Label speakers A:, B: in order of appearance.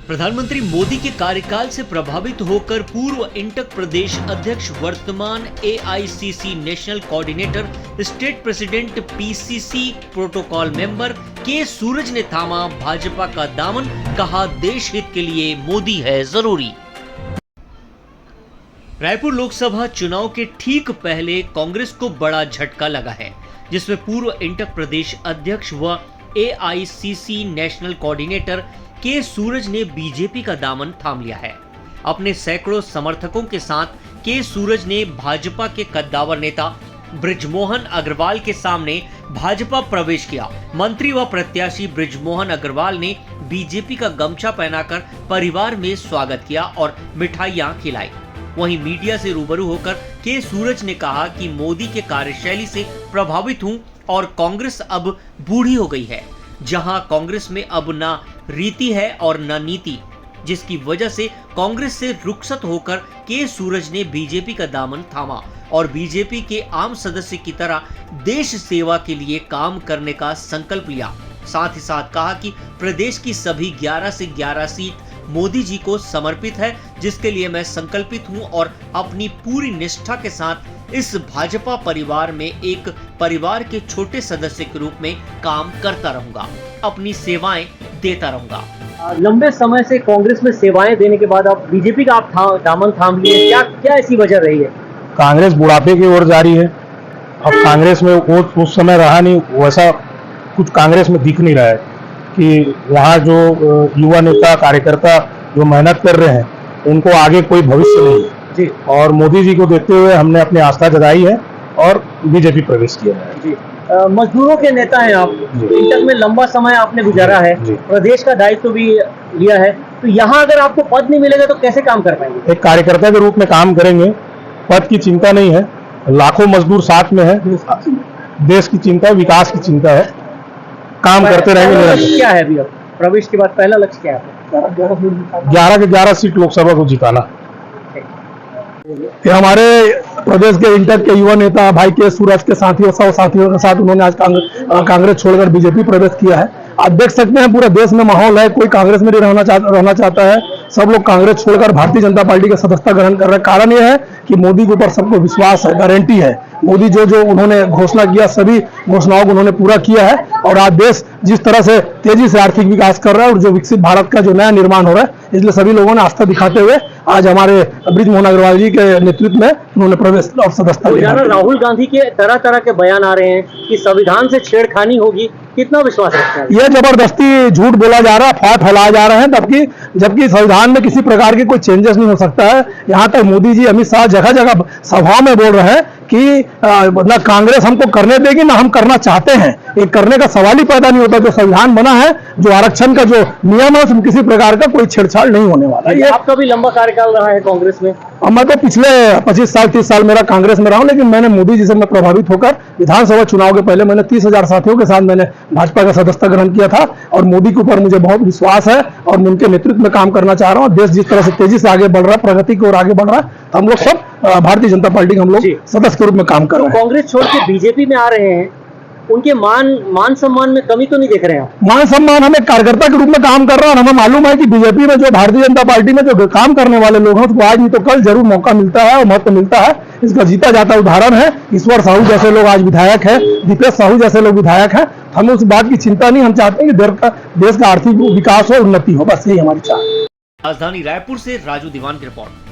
A: प्रधानमंत्री मोदी के कार्यकाल से प्रभावित होकर पूर्व इंटक प्रदेश अध्यक्ष, वर्तमान AICC national coordinator, state president, PCC protocol member के सूरज ने थामा भाजपा का दामन, कहा देश हित के लिए मोदी है जरूरी। रायपुर लोकसभा चुनाव के ठीक पहले कांग्रेस को बड़ा झटका लगा है, जिसमें पूर्व इंटक प्रदेश अध्यक्ष व एआईसीसी नेशनल कोऑर्डिनेटर के सूरज ने बीजेपी का दामन थाम लिया है। अपने सैकड़ों समर्थकों के साथ के सूरज ने भाजपा के कद्दावर नेता बृजमोहन अग्रवाल के सामने भाजपा प्रवेश किया। मंत्री व प्रत्याशी बृजमोहन अग्रवाल ने बीजेपी का गमछा पहनाकर परिवार में स्वागत किया और मिठाइयां खिलाई। वहीं मीडिया से रूबरू होकर के सूरज ने कहा कि मोदी के कार्यशैली से प्रभावित हूं और कांग्रेस अब बूढ़ी हो गई है, जहां कांग्रेस में अब न रीति है और न नीति, जिसकी वजह से कांग्रेस से रुखसत होकर के सूरज ने बीजेपी का दामन थामा और बीजेपी के आम सदस्य की तरह देश सेवा के लिए काम करने का संकल्प लिया। साथ ही साथ कहा कि प्रदेश की सभी 11 से 11 सीट मोदी जी को समर्पित है, जिसके लिए मैं संकल्पित हूं और अपनी पूरी निष्ठा के साथ इस भाजपा परिवार में एक परिवार के छोटे सदस्य के रूप में काम करता रहूंगा, अपनी सेवाएं देता रहूंगा।
B: लंबे समय से कांग्रेस में सेवाएं देने के बाद अब बीजेपी का आप दामन थाम लिए, क्या ऐसी वजह रही है?
C: कांग्रेस बुढ़ापे की ओर जा रही है। अब कांग्रेस में वो उस समय रहा नहीं, वैसा कुछ कांग्रेस में दिख नहीं रहा है कि वहाँ जो युवा नेता कार्यकर्ता जो मेहनत कर रहे हैं उनको आगे कोई भविष्य नहीं है
B: जी।
C: और मोदी जी को देखते हुए हमने अपनी आस्था जताई है और बीजेपी प्रवेश किया है
B: जी। मजदूरों के नेता हैं आप, इंटक में लंबा समय आपने गुजारा है, प्रदेश का दायित्व भी लिया है, तो यहाँ अगर आपको पद नहीं मिलेगा तो कैसे काम कर पाएंगे?
C: एक कार्यकर्ता के रूप में काम करेंगे, पद की चिंता नहीं है, लाखों मजदूर साथ में है, देश की चिंता, विकास की चिंता है, काम करते रहेंगे।
B: क्या है अभी अब प्रवेश के बाद पहला लक्ष्य क्या है?
C: 11 के 11 सीट लोकसभा को जिताना। ये हमारे प्रदेश के इंटक के युवा नेता भाई के सूरज के साथियों के साथ उन्होंने आज कांग्रेस छोड़कर बीजेपी प्रवेश किया है। आप देख सकते हैं पूरा देश में माहौल है, कोई कांग्रेस में नहीं रहना चाहता है, सब लोग कांग्रेस छोड़कर भारतीय जनता पार्टी की सदस्यता ग्रहण कर रहे हैं। कारण यह है कि मोदी के ऊपर सबको विश्वास है, गारंटी है। मोदी जो उन्होंने घोषणा किया, सभी घोषणाओं को उन्होंने पूरा किया है और आज देश जिस तरह से तेजी से आर्थिक विकास कर रहा है और जो विकसित भारत का जो नया निर्माण हो रहा है, इसलिए सभी लोगों ने आस्था दिखाते हुए आज हमारे बृजमोहन अग्रवाल जी के नेतृत्व में उन्होंने प्रवेश और सदस्यता लिया।
B: राहुल गांधी के तरह तरह के बयान आ रहे हैं कि संविधान से छेड़खानी होगी, कितना विश्वास रखते हैं?
C: यह जबरदस्ती झूठ बोला जा रहा है, अफवाह फैलाया जा रहे हैं, जबकि संविधान में किसी प्रकार के कोई चेंजेस नहीं हो सकता है। यहाँ तक मोदी जी, अमित शाह जगह जगह सभा में बोल रहे हैं कि ना कांग्रेस हमको करने देगी ना हम करना चाहते हैं। ये करने का सवाल ही पैदा नहीं होता। जो संविधान बना है, जो आरक्षण का जो नियम है, उसमें किसी प्रकार का कोई छेड़छाड़ नहीं होने वाला है।
B: आपका भी लंबा कार्यकाल रहा है कांग्रेस में।
C: मैं तो पिछले 25 साल 30 साल मेरा कांग्रेस में रहा हूं, लेकिन मैंने मोदी जी से मैं प्रभावित होकर विधानसभा चुनाव के पहले मैंने 30,000 साथियों के साथ मैंने भाजपा का सदस्यता ग्रहण किया था और मोदी के ऊपर मुझे बहुत विश्वास है और मैं उनके नेतृत्व में काम करना चाह रहा हूं। देश जिस तरह से तेजी से आगे बढ़ रहा है, प्रगति की ओर आगे बढ़ रहा है, तो हम लोग सब भारतीय जनता पार्टी के हम लोग सदस्य के रूप में काम कर रहे हैं।
B: कांग्रेस छोड़ के बीजेपी में आ रहे हैं, उनके मान सम्मान में कमी तो नहीं देख रहे हैं?
C: मान सम्मान, हम एक कार्यकर्ता के रूप में काम कर रहे हैं और हमें मालूम है कि बीजेपी में जो भारतीय जनता पार्टी में जो काम करने वाले लोग हैं, उसको आज नहीं तो कल जरूर मौका मिलता है और महत्व मिलता है। इसका जीता जाता उदाहरण है ईश्वर साहू जैसे लोग आज विधायक है, दीपेश साहू जैसे लोग विधायक है। हमें उस बात की चिंता नहीं, हम चाहते हैं कि देश का आर्थिक विकास हो, उन्नति हो, बस यही हमारी चाह है।
A: राजधानी रायपुर से राजू दीवान की रिपोर्ट।